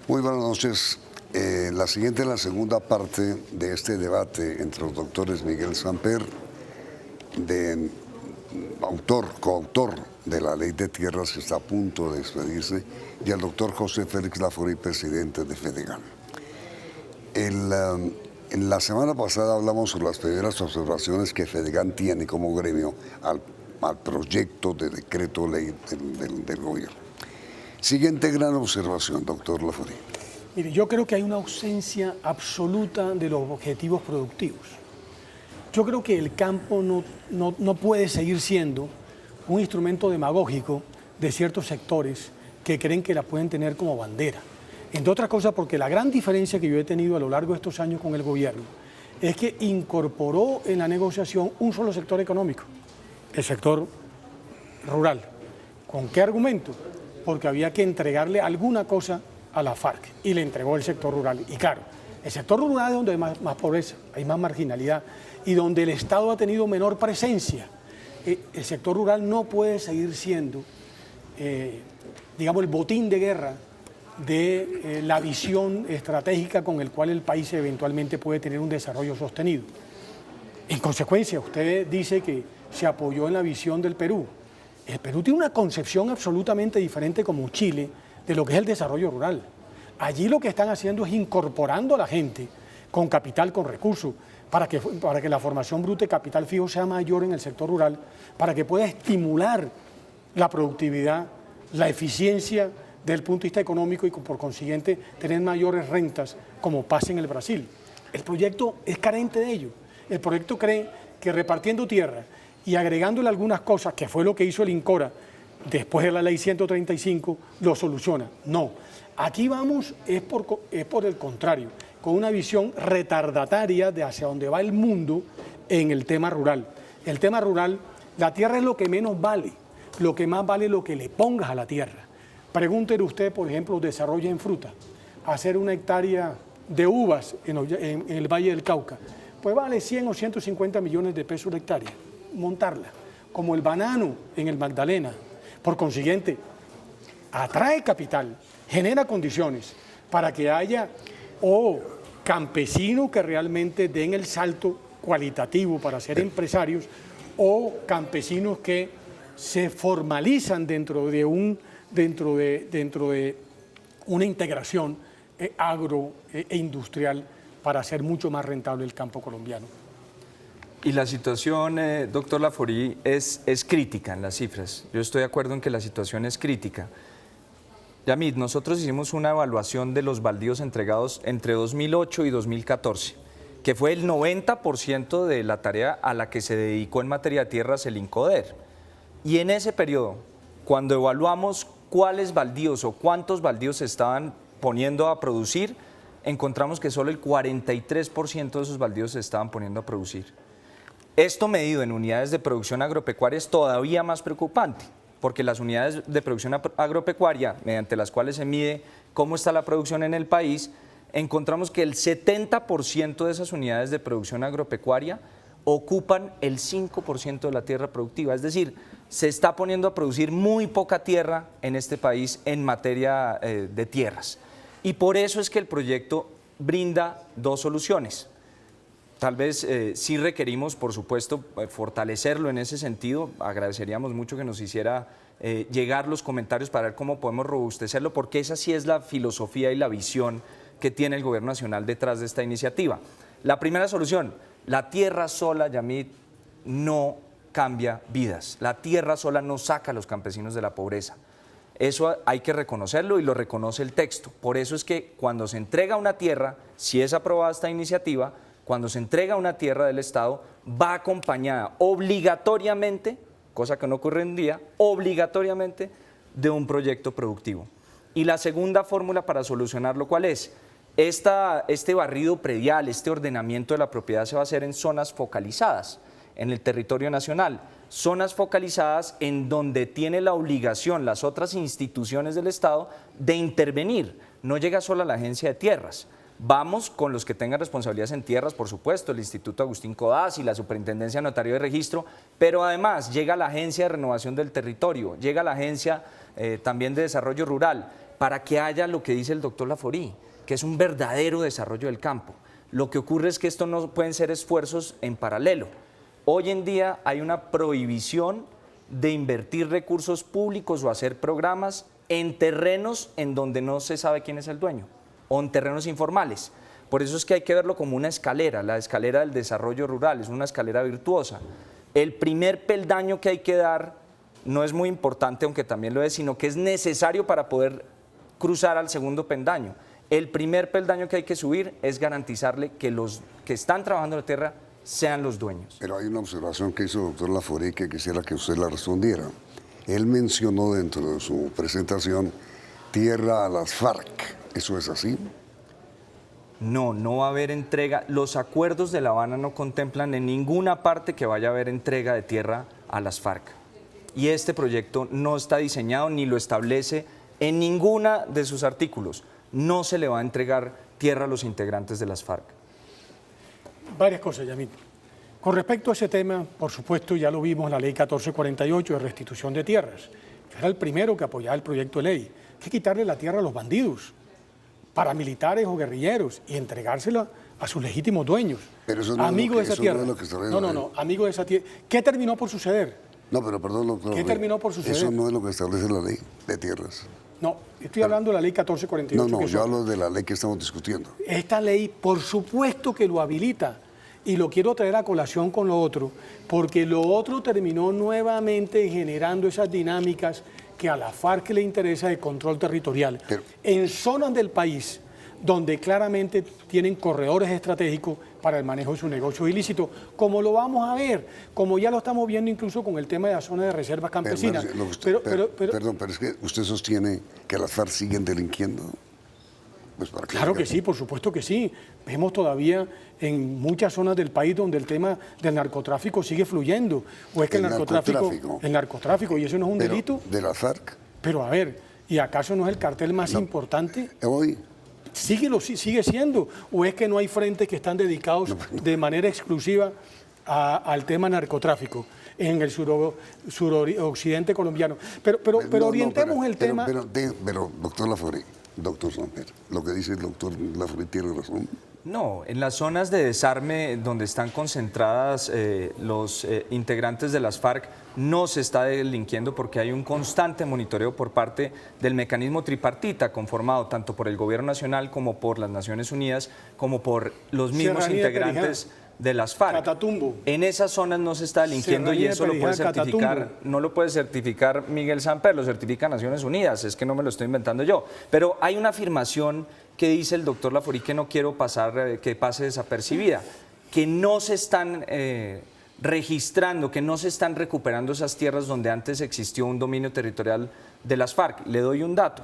Muy buenas noches. La siguiente es la segunda parte de este debate entre los doctores Miguel Samper, coautor de la Ley de Tierras que está a punto de expedirse, y el doctor José Félix Laforí, presidente de Fedegan. En la semana pasada hablamos sobre las primeras observaciones que Fedegan tiene como gremio al proyecto de decreto ley del gobierno. Siguiente gran observación, doctor Laforí. Mire, yo creo que hay una ausencia absoluta de los objetivos productivos. Yo creo que el campo no puede seguir siendo un instrumento demagógico de ciertos sectores que creen que la pueden tener como bandera. Entre otras cosas porque la gran diferencia que yo he tenido a lo largo de estos años con el gobierno es que incorporó en la negociación un solo sector económico, el sector rural. ¿Con qué argumento? Porque había que entregarle alguna cosa a la FARC y le entregó el sector rural. Y claro, el sector rural es donde hay más pobreza, hay más marginalidad y donde el Estado ha tenido menor presencia. El sector rural no puede seguir siendo, digamos, el botín de guerra de la visión estratégica con el cual el país eventualmente puede tener un desarrollo sostenido. En consecuencia, usted dice que se apoyó en la visión del Perú. El Perú tiene una concepción absolutamente diferente como Chile de lo que es el desarrollo rural. Allí lo que están haciendo es incorporando a la gente con capital, con recursos, para que la formación bruta de capital fijo sea mayor en el sector rural, para que pueda estimular la productividad, la eficiencia desde el punto de vista económico y por consiguiente tener mayores rentas como pasa en el Brasil. El proyecto es carente de ello. El proyecto cree que repartiendo tierra y agregándole algunas cosas, que fue lo que hizo el INCORA después de la ley 135, lo soluciona. No, aquí vamos es por el contrario, con una visión retardataria de hacia dónde va el mundo en el tema rural. El tema rural, la tierra es lo que menos vale, lo que más vale es lo que le pongas a la tierra. Pregúntele usted, por ejemplo, desarrollo en fruta, hacer una hectárea de uvas en el Valle del Cauca, pues vale 100 o 150 millones de pesos la hectárea, montarla, como el banano en el Magdalena. Por consiguiente, atrae capital, genera condiciones para que haya campesinos que realmente den el salto cualitativo para ser empresarios o campesinos que se formalizan dentro de una integración agro e industrial para hacer mucho más rentable el campo colombiano. Y la situación, doctor Laforí, es crítica en las cifras. Yo estoy de acuerdo en que la situación es crítica. Yamid, nosotros hicimos una evaluación de los baldíos entregados entre 2008 y 2014, que fue el 90% de la tarea a la que se dedicó en materia de tierras el INCODER. Y en ese periodo, cuando evaluamos cuáles baldíos o cuántos baldíos se estaban poniendo a producir, encontramos que solo el 43% de esos baldíos se estaban poniendo a producir. Esto medido en unidades de producción agropecuaria es todavía más preocupante, porque las unidades de producción agropecuaria, mediante las cuales se mide cómo está la producción en el país, encontramos que el 70% de esas unidades de producción agropecuaria ocupan el 5% de la tierra productiva, es decir, se está poniendo a producir muy poca tierra en este país en materia de tierras. Y por eso es que el proyecto brinda dos soluciones. Tal vez sí requerimos, por supuesto, fortalecerlo en ese sentido. Agradeceríamos mucho que nos hiciera llegar los comentarios para ver cómo podemos robustecerlo, porque esa sí es la filosofía y la visión que tiene el Gobierno Nacional detrás de esta iniciativa. La primera solución, la tierra sola, Yamid, no cambia vidas. La tierra sola no saca a los campesinos de la pobreza. Eso hay que reconocerlo y lo reconoce el texto. Por eso es que cuando se entrega una tierra, si es aprobada esta iniciativa, cuando se entrega una tierra del Estado, va acompañada obligatoriamente, cosa que no ocurre en un día, obligatoriamente de un proyecto productivo. Y la segunda fórmula para solucionarlo, ¿cuál es? Este barrido predial, este ordenamiento de la propiedad se va a hacer en zonas focalizadas en el territorio nacional, zonas focalizadas en donde tiene la obligación las otras instituciones del Estado de intervenir. No llega solo a la Agencia de Tierras. Vamos con los que tengan responsabilidades en tierras, por supuesto, el Instituto Agustín Codazzi y la Superintendencia de Notario de Registro, pero además llega la Agencia de Renovación del Territorio, llega la Agencia también de Desarrollo Rural, para que haya lo que dice el doctor Laforí, que es un verdadero desarrollo del campo. Lo que ocurre es que esto no pueden ser esfuerzos en paralelo. Hoy en día hay una prohibición de invertir recursos públicos o hacer programas en terrenos en donde no se sabe quién es el dueño o en terrenos informales. Por eso es que hay que verlo como una escalera, la escalera del desarrollo rural, es una escalera virtuosa. El primer peldaño que hay que dar no es muy importante, aunque también lo es, sino que es necesario para poder cruzar al segundo peldaño. El primer peldaño que hay que subir es garantizarle que los que están trabajando la tierra sean los dueños. Pero hay una observación que hizo el doctor Laforí que quisiera que usted la respondiera. Él mencionó dentro de su presentación tierra a las FARC. ¿Eso es así? No, no va a haber entrega. Los acuerdos de La Habana no contemplan en ninguna parte que vaya a haber entrega de tierra a las FARC. Y este proyecto no está diseñado ni lo establece en ninguna de sus artículos. No se le va a entregar tierra a los integrantes de las FARC. Varias cosas, Yamil. Con respecto a ese tema, por supuesto, ya lo vimos en la ley 1448 de restitución de tierras. Yo era el primero que apoyaba el proyecto de ley. Hay que quitarle la tierra a los bandidos, paramilitares o guerrilleros, y entregársela a sus legítimos dueños. Pero eso no amigos es lo que, de esa tierra. no es lo que establece la ley. No, amigos de esa tierra. ¿Qué terminó por suceder? No, pero perdón, doctor. ¿Qué terminó por suceder? Eso no es lo que establece la ley de tierras. No, estoy hablando de la ley 1448. No, que yo son- hablo de la ley que estamos discutiendo. Esta ley, por supuesto que lo habilita, y lo quiero traer a colación con lo otro, porque lo otro terminó nuevamente generando esas dinámicas que a la FARC le interesa de control territorial. Pero- en zonas del país donde claramente tienen corredores estratégicos para el manejo de sus negocios ilícitos, como lo vamos a ver, como ya lo estamos viendo incluso con el tema de la zona de reservas campesinas. Perdón, pero es que usted sostiene que las FARC siguen delinquiendo. Pues para Claro que sí, por supuesto que sí. Vemos todavía en muchas zonas del país donde el tema del narcotráfico sigue fluyendo. O es que el narcotráfico, y eso no es un Pero, delito. ¿de las FARC? Pero a ver, ¿y acaso no es el cartel más importante? Hoy, Sigue siendo. ¿O es que no hay frentes que están dedicados de manera exclusiva al tema narcotráfico en el suroccidente colombiano? Pero orientemos el tema. Pero, doctor Laforí, doctor Samper, lo que dice el doctor Laforí tiene razón. No, en las zonas de desarme donde están concentradas los integrantes de las FARC no se está delinquiendo porque hay un constante monitoreo por parte del mecanismo tripartita conformado tanto por el Gobierno Nacional como por las Naciones Unidas como por los mismos Serranía de integrantes de las FARC. Catatumbo. En esas zonas no se está delinquiendo y Serranía de eso lo puede Perijá, certificar, Catatumbo. no lo puede certificar Miguel Samper, lo certifica Naciones Unidas, es que no me lo estoy inventando yo. Pero hay una afirmación que dice el doctor Laforí que no quiero que pase desapercibida, que no se están registrando, que no se están recuperando esas tierras donde antes existió un dominio territorial de las FARC. Le doy un dato.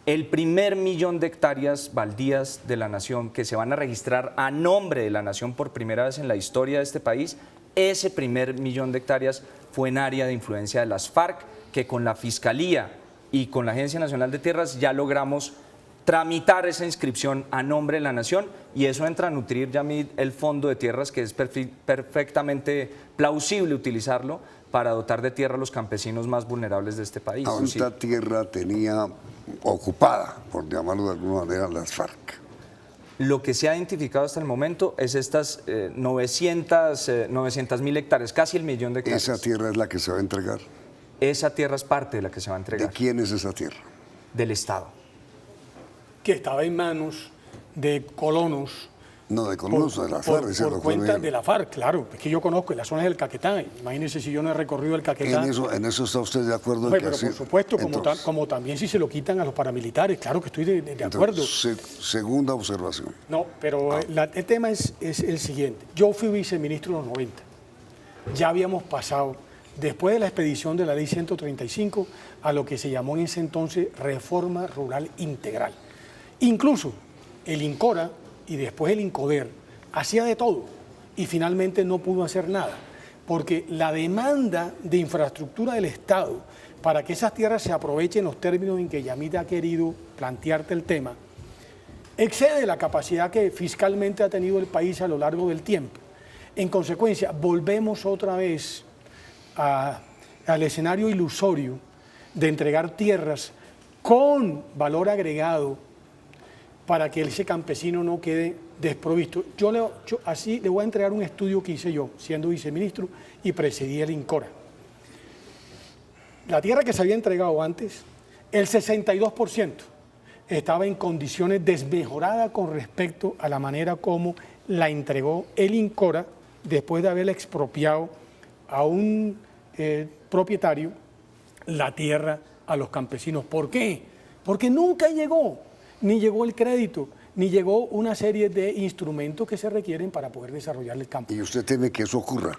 El primer 1.000.000 de hectáreas baldías de la nación que se van a registrar a nombre de la nación por primera vez en la historia de este país, ese primer 1.000.000 de hectáreas fue en área de influencia de las FARC, que con la Fiscalía y con la Agencia Nacional de Tierras ya logramos tramitar esa inscripción a nombre de la nación y eso entra a nutrir ya el fondo de tierras que es perfectamente plausible utilizarlo para dotar de tierra a los campesinos más vulnerables de este país. ¿Cuánta tierra tenía ocupada, por llamarlo de alguna manera, las FARC? Lo que se ha identificado hasta el momento es estas 900.000 hectáreas, casi el 1.000.000 de hectáreas. ¿Esa tierra es la que se va a entregar? Esa tierra es parte de la que se va a entregar. ¿De quién es esa tierra? Del Estado. Que estaba en manos de colonos. No, de colonos, de la FARC. Por cuenta de la FARC, claro. Es que yo conozco las zonas del Caquetá. Imagínense si yo no he recorrido el Caquetá. ¿En eso está usted de acuerdo? Hombre, pero por supuesto, como también si se lo quitan a los paramilitares, claro que estoy de acuerdo. Segunda observación. No, pero el tema es el siguiente. Yo fui viceministro en los 90. Ya habíamos pasado, después de la expedición de la Ley 135, a lo que se llamó en ese entonces Reforma Rural Integral. Incluso el INCORA y después el INCODER hacía de todo y finalmente no pudo hacer nada, porque la demanda de infraestructura del Estado para que esas tierras se aprovechen en los términos en que Yamita ha querido plantearte el tema, excede la capacidad que fiscalmente ha tenido el país a lo largo del tiempo. En consecuencia, volvemos otra vez al escenario ilusorio de entregar tierras con valor agregado para que ese campesino no quede desprovisto. Así le voy a entregar un estudio que hice yo, siendo viceministro y presidí el INCORA. La tierra que se había entregado antes, el 62% estaba en condiciones desmejoradas con respecto a la manera como la entregó el INCORA después de haberle expropiado a un propietario la tierra a los campesinos. ¿Por qué? Porque nunca llegó, ni llegó el crédito, ni llegó una serie de instrumentos que se requieren para poder desarrollar el campo. ¿Y usted teme que eso ocurra?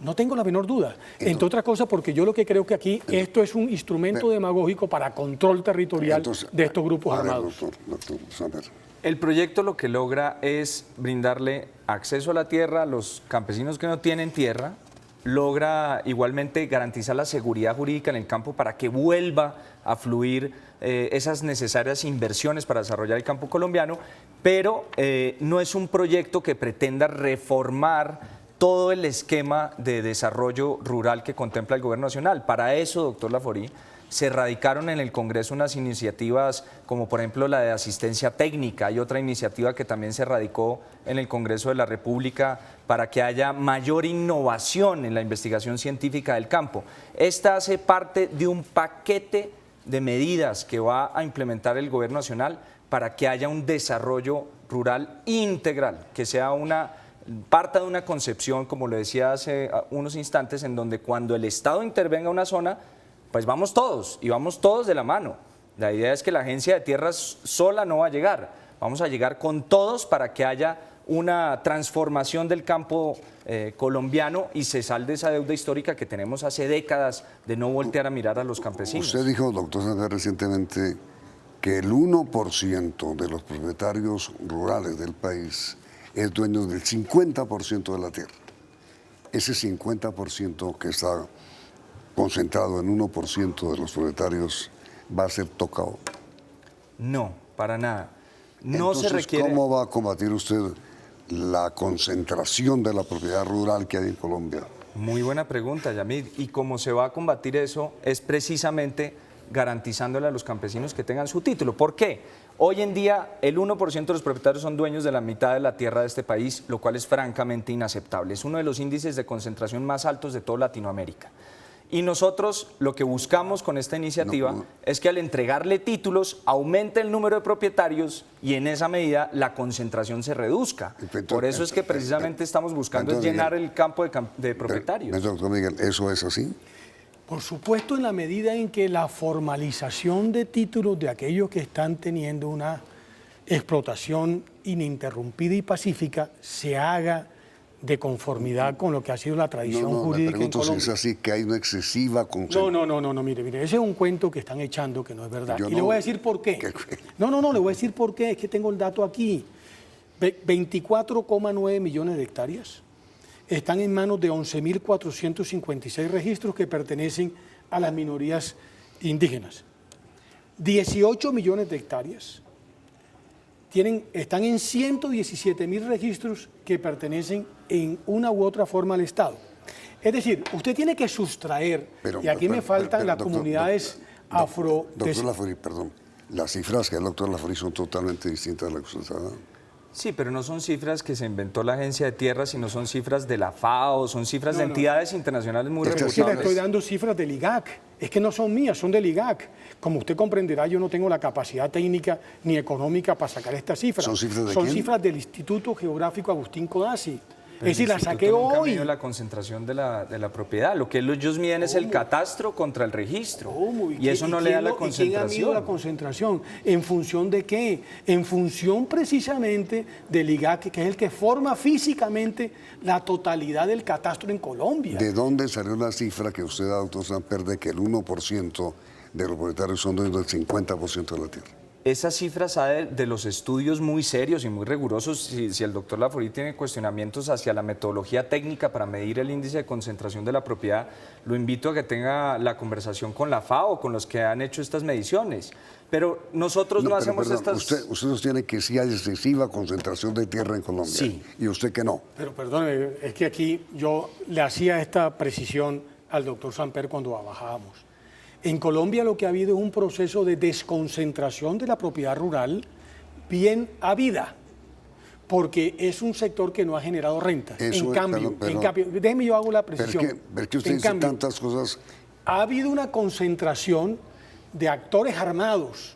No tengo la menor duda. Entre otras cosas, porque yo lo que creo que aquí esto es un instrumento demagógico para control territorial de estos grupos armados. Doctor Samper. El proyecto lo que logra es brindarle acceso a la tierra a los campesinos que no tienen tierra, logra igualmente garantizar la seguridad jurídica en el campo para que vuelva a fluir esas necesarias inversiones para desarrollar el campo colombiano, pero no es un proyecto que pretenda reformar todo el esquema de desarrollo rural que contempla el Gobierno Nacional. Para eso, doctor Laforí, se radicaron en el Congreso unas iniciativas como por ejemplo la de asistencia técnica. Hay otra iniciativa que también se radicó en el Congreso de la República para que haya mayor innovación en la investigación científica del campo. Esta hace parte de un paquete de medidas que va a implementar el Gobierno Nacional para que haya un desarrollo rural integral, que sea parta de una concepción, como le decía hace unos instantes, en donde cuando el Estado intervenga en una zona, pues vamos todos, y vamos todos de la mano. La idea es que la Agencia de Tierras sola no va a llegar, vamos a llegar con todos para que haya una transformación del campo colombiano y se salde esa deuda histórica que tenemos hace décadas de no voltear a mirar a los campesinos. Usted dijo, doctor Samper, recientemente que el 1% de los propietarios rurales del país es dueño del 50% de la tierra. Ese 50% que está concentrado en 1% de los propietarios va a ser tocado. No, para nada. No Entonces, se requiere. ¿cómo va a combatir usted la concentración de la propiedad rural que hay en Colombia? Muy buena pregunta, Yamid. Y cómo se va a combatir eso es precisamente garantizándole a los campesinos que tengan su título. ¿Por qué? Hoy en día el 1% de los propietarios son dueños de la mitad de la tierra de este país, lo cual es francamente inaceptable. Es uno de los índices de concentración más altos de toda Latinoamérica. Y nosotros lo que buscamos con esta iniciativa es que al entregarle títulos aumente el número de propietarios y en esa medida la concentración se reduzca. Por eso es que precisamente estamos buscando llenar el campo de propietarios. Doctor Miguel, ¿eso es así? Por supuesto, en la medida en que la formalización de títulos de aquellos que están teniendo una explotación ininterrumpida y pacífica se haga de conformidad con lo que ha sido la tradición jurídica en Colombia. Si es así, que hay una excesiva concentración. No, mire, ese es un cuento que están echando que no es verdad. Le voy a decir por qué. ¿Qué? Le voy a decir por qué, es que tengo el dato aquí. 24,9 millones de hectáreas están en manos de 11.456 registros que pertenecen a las minorías indígenas. 18 millones de hectáreas están en 117.000 registros que pertenecen en una u otra forma al Estado. Es decir, usted tiene que sustraer, y aquí me faltan las comunidades afro... Doctor Laforí, perdón, las cifras que el doctor Laforí son totalmente distintas a las que usted está dando. Sí, pero no son cifras que se inventó la Agencia de Tierras, sino son cifras de la FAO, son cifras de entidades internacionales muy reputables. reputables. Es que le estoy dando cifras del IGAC, es que no son mías, son del IGAC. Como usted comprenderá, yo no tengo la capacidad técnica ni económica para sacar estas cifras. ¿Son cifras de Son quién? cifras del Instituto Geográfico Agustín Codazzi. Pero es decir, la saqué nunca hoy. midió la concentración de la propiedad. Lo que ellos miden es el catastro contra el registro. ¿Cómo? Y eso no le da la ¿Y quién ha medido la concentración. concentración? ¿En función de qué? En función precisamente del IGAC, que es el que forma físicamente la totalidad del catastro en Colombia. ¿De dónde salió la cifra que usted da, doctor Samper, de que el 1% de los propietarios son dueños del 50% de la tierra? Esa cifra sale de los estudios muy serios y muy rigurosos. Si el doctor Laforí tiene cuestionamientos hacia la metodología técnica para medir el índice de concentración de la propiedad, lo invito a que tenga la conversación con la FAO, con los que han hecho estas mediciones. Pero nosotros no hacemos estas... Usted sostiene que sí hay excesiva concentración de tierra en Colombia. Sí. Y usted que no. Pero perdone, es que aquí yo le hacía esta precisión al doctor Samper cuando bajábamos. En Colombia lo que ha habido es un proceso de desconcentración de la propiedad rural bien habida, porque es un sector que no ha generado renta. Eso En es, cambio, pero- déjeme yo hago la precisión. Pero es que usted En dice cambio, tantas cosas. ha habido una concentración de actores armados,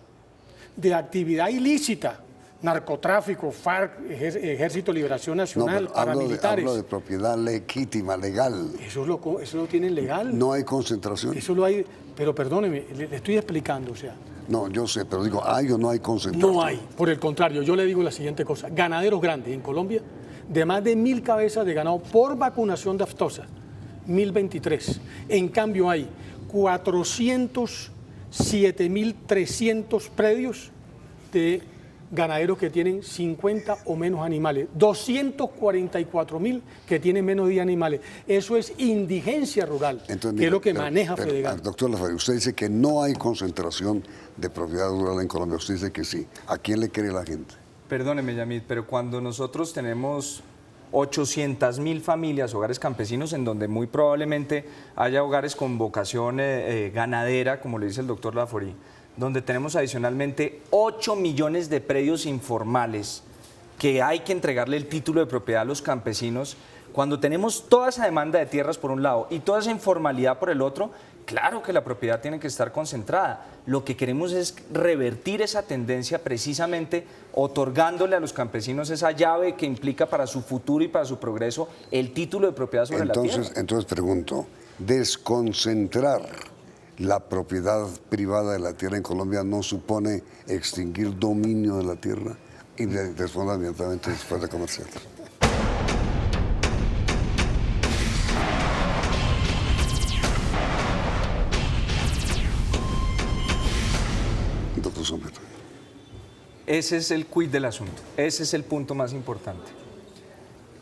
de actividad ilícita, narcotráfico, FARC, Ejército de Liberación No, Nacional, pero paramilitares. hablo de propiedad legítima, legal. Eso lo tienen legal. No hay concentración. Eso lo hay, pero perdóneme, le estoy explicando, o sea, No, yo sé, pero digo, ¿hay o no hay concentración? no hay. Por el contrario, yo le digo la siguiente cosa. Ganaderos grandes en Colombia, de más de 1.000 cabezas de ganado por vacunación de aftosa, 1.023. En cambio hay 407.300 predios de ganaderos que tienen 50 o menos animales, 244.000 que tienen menos de 10 animales. Eso es indigencia rural, Entonces, que es lo que pero- maneja pero, Fedegan. doctor Lafari, usted dice que no hay concentración de propiedad rural en Colombia. Usted dice que sí. ¿A quién le cree la gente? Perdóneme, Yamid, pero cuando nosotros tenemos 800.000 familias, hogares campesinos, en donde muy probablemente haya hogares con vocación ganadera, como le dice el doctor Laforí, donde tenemos adicionalmente 8 millones de predios informales que hay que entregarle el título de propiedad a los campesinos, cuando tenemos toda esa demanda de tierras por un lado y toda esa informalidad por el otro, claro que la propiedad tiene que estar concentrada. Lo que queremos es revertir esa tendencia precisamente otorgándole a los campesinos esa llave que implica para su futuro y para su progreso el título de propiedad sobre la tierra. Entonces pregunto, desconcentrar la propiedad privada de la tierra en Colombia no supone extinguir dominio de la tierra. Y responda inmediatamente después de comercial. Doctor Sommer. Ese es el quid del asunto, ese es el punto más importante.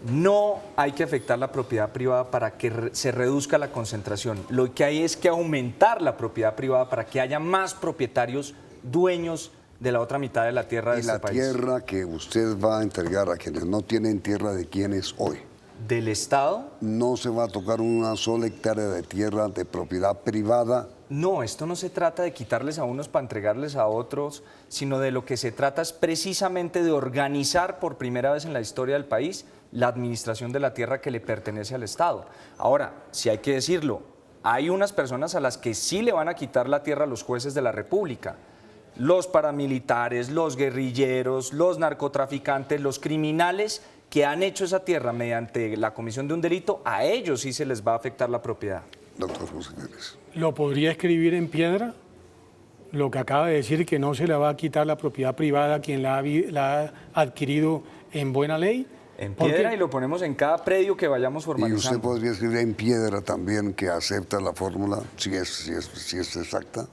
No hay que afectar la propiedad privada para que se reduzca la concentración. Lo que hay es que aumentar la propiedad privada para que haya más propietarios dueños de la otra mitad de la tierra de Y este la país. tierra que usted va a entregar a quienes no tienen tierra, ¿de quién es hoy? Del Estado. No se va a tocar una sola hectárea de tierra de propiedad privada. No, esto no se trata de quitarles a unos para entregarles a otros, sino de lo que se trata es precisamente de organizar por primera vez en la historia del país la administración de la tierra que le pertenece al Estado. Ahora, si hay que decirlo, hay unas personas a las que sí le van a quitar la tierra a los jueces de la República. Los paramilitares, los guerrilleros, los narcotraficantes, los criminales que han hecho esa tierra mediante la comisión de un delito, a ellos sí se les va a afectar la propiedad. Doctor José Pérez. ¿Lo podría escribir en piedra? Lo que acaba de decir, que no se le va a quitar la propiedad privada a quien la ha adquirido en buena ley. En Porque- piedra y lo ponemos en cada predio que vayamos Y formalizando. usted podría escribir en piedra también que acepta la fórmula, si es exacta,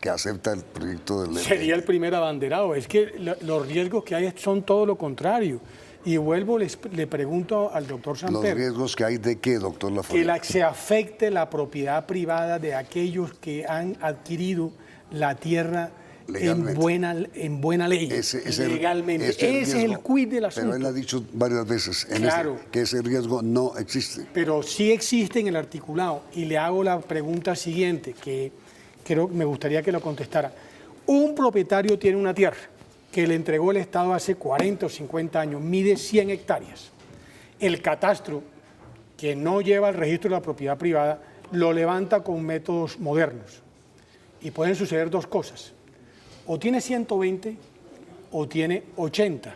que acepta el proyecto de ley. Sería el primer abanderado. Es que los riesgos que hay son todo lo contrario. Y vuelvo, le pregunto al doctor Los Samper, riesgos que hay de qué, doctor que Lafari. se afecte la propiedad privada de aquellos que han adquirido la tierra Legalmente. en buena ley, legalmente. Ese es el quid del asunto. Pero él ha dicho varias veces Claro. que ese riesgo no existe. Pero sí existe en el articulado. Y le hago la pregunta siguiente, que me gustaría que lo contestara. Un propietario tiene una tierra que le entregó el Estado hace 40 o 50 años, mide 100 hectáreas. El catastro, que no lleva el registro de la propiedad privada, lo levanta con métodos modernos. Y pueden suceder dos cosas. O tiene 120 o tiene 80.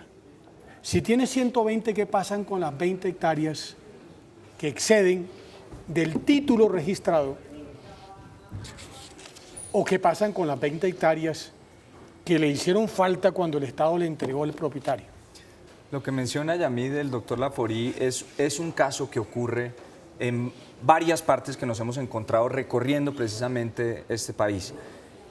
Si tiene 120, ¿qué pasan con las 20 hectáreas que exceden del título registrado? ¿O qué pasan con las 20 hectáreas que le hicieron falta cuando el Estado le entregó el propietario? Lo que menciona Yamid, el doctor Laforí, es un caso que ocurre en varias partes que nos hemos encontrado recorriendo precisamente este país.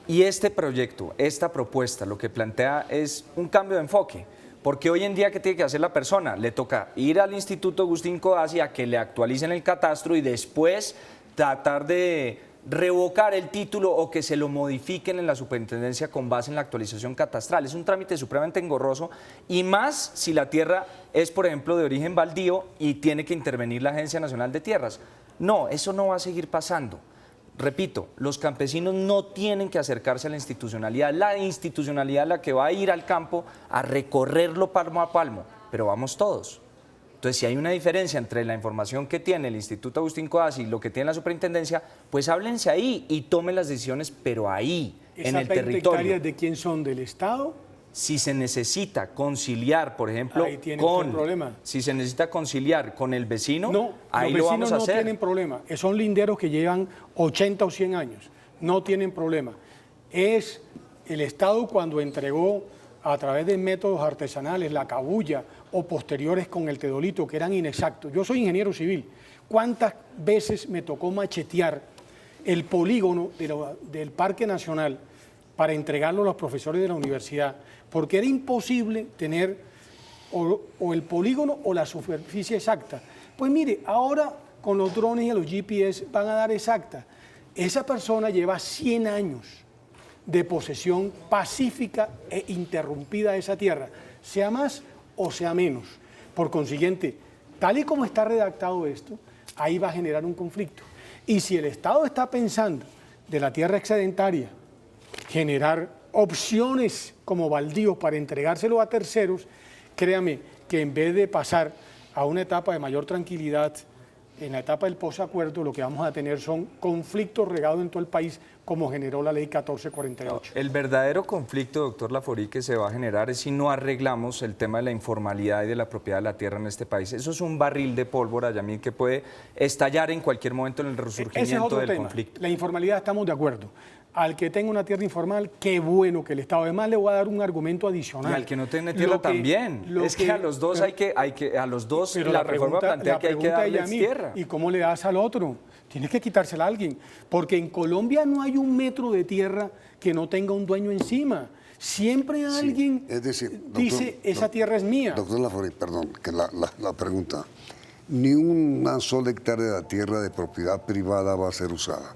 Y este proyecto, esta propuesta, lo que plantea es un cambio de enfoque. Porque hoy en día, ¿qué tiene que hacer la persona? Le toca ir al Instituto Agustín Codazzi a que le actualicen el catastro y después tratar de revocar el título o que se lo modifiquen en la superintendencia con base en la actualización catastral. Es un trámite supremamente engorroso y más si la tierra es, por ejemplo, de origen baldío y tiene que intervenir la Agencia Nacional de Tierras. No, eso no va a seguir pasando. repito, los campesinos no tienen que acercarse a la institucionalidad es la que va a ir al campo a recorrerlo palmo a palmo, pero vamos todos. Entonces, si hay una diferencia entre la información que tiene el Instituto Agustín Codazzi y lo que tiene la superintendencia, pues háblense ahí y tomen las decisiones, pero ahí, en el territorio. ¿Esas 20 hectáreas de quién son? ¿Del Estado? Si se necesita conciliar, por ejemplo, Ahí tiene usted un problema. si se necesita conciliar con el vecino, No, ahí los lo vecinos vamos a no hacer. tienen problema. Son linderos que llevan 80 o 100 años. No tienen problema. Es el Estado cuando entregó a través de métodos artesanales la cabulla o posteriores con el teodolito, que eran inexactos. Yo soy ingeniero civil. ¿Cuántas veces me tocó machetear el polígono del Parque Nacional para entregarlo a los profesores de la universidad? Porque era imposible tener o el polígono o la superficie exacta. Pues mire, ahora con los drones y los GPS van a dar exacta. Esa persona lleva 100 años de posesión pacífica e interrumpida de esa tierra, sea más o sea menos. Por consiguiente, tal y como está redactado esto, ahí va a generar un conflicto. Y si el Estado está pensando de la tierra excedentaria generar opciones como baldíos para entregárselo a terceros, créame que en vez de pasar a una etapa de mayor tranquilidad, en la etapa del posacuerdo, lo que vamos a tener son conflictos regados en todo el país, como generó la ley 1448. El verdadero conflicto, doctor Laforí, que se va a generar es si no arreglamos el tema de la informalidad y de la propiedad de la tierra en este país. Eso es un barril de pólvora, Yamid, que puede estallar en cualquier momento en el resurgimiento Ese es otro del tema. conflicto. La informalidad, estamos de acuerdo. Al que tenga una tierra informal, qué bueno que el Estado. Además, le voy a dar un argumento adicional. Y al que no tiene tierra también. Es que a los dos a los dos pero la reforma plantea que hay que darles tierra. ¿Y cómo le das al otro? Tienes que quitársela a alguien. Porque en Colombia no hay un metro de tierra que no tenga un dueño encima. Siempre alguien es decir, doctor, dice, esa tierra es mía. Doctor Laforí, perdón, que la pregunta. Ni una sola hectárea de tierra de propiedad privada va a ser usada.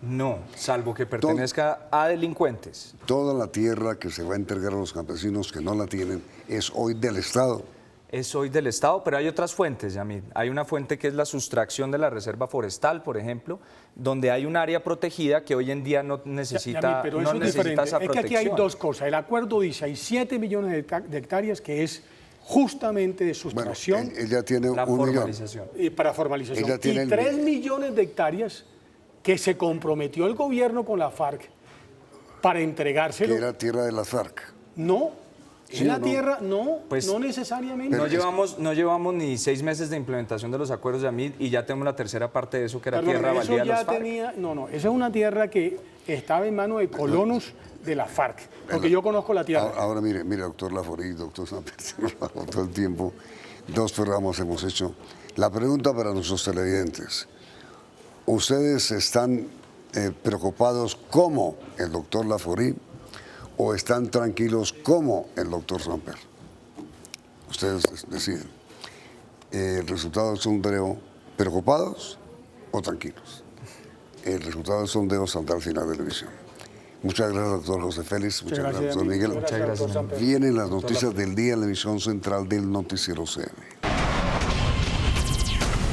No, salvo que pertenezca a delincuentes. Toda la tierra que se va a entregar a los campesinos que no la tienen es hoy del Estado. Es hoy del Estado, pero hay otras fuentes, Yamid. Hay una fuente que es la sustracción de la reserva forestal, por ejemplo, donde hay un área protegida que hoy en día no necesita, Yamid, pero no eso es necesita diferente. esa Es que protección. aquí hay dos cosas. El acuerdo dice, hay 7 millones de hectáreas que es justamente de Bueno, sustracción ella tiene La 1 millón. formalización. y para formalización. Ella tiene Y el 3 millones de hectáreas que se comprometió el gobierno con la FARC para entregárselo. Que era tierra de las FARC. No, Sí, en la no. tierra, no, Pues, no necesariamente. No llevamos ni 6 meses de implementación de los acuerdos de AMID y ya tenemos la tercera parte de eso, que era Perdón, tierra eso baldía de ya los FARC. tenía, no, esa es una tierra que estaba en manos de colonos de la FARC, porque yo conozco la tierra. Ahora mire, doctor Laforí, doctor Samper, todo el tiempo, 2 programas hemos hecho. La pregunta para nuestros televidentes. ¿Ustedes están preocupados como el doctor Laforí o están tranquilos como el doctor Samper? Ustedes deciden. El resultado del sondeo, ¿preocupados o tranquilos? El resultado del sondeo saldrá al final de la emisión. Muchas gracias, doctor José Félix. Muchas gracias, doctor Miguel. Muchas gracias, doctor Samper. Vienen las noticias del día en la emisión central del Noticiero CN.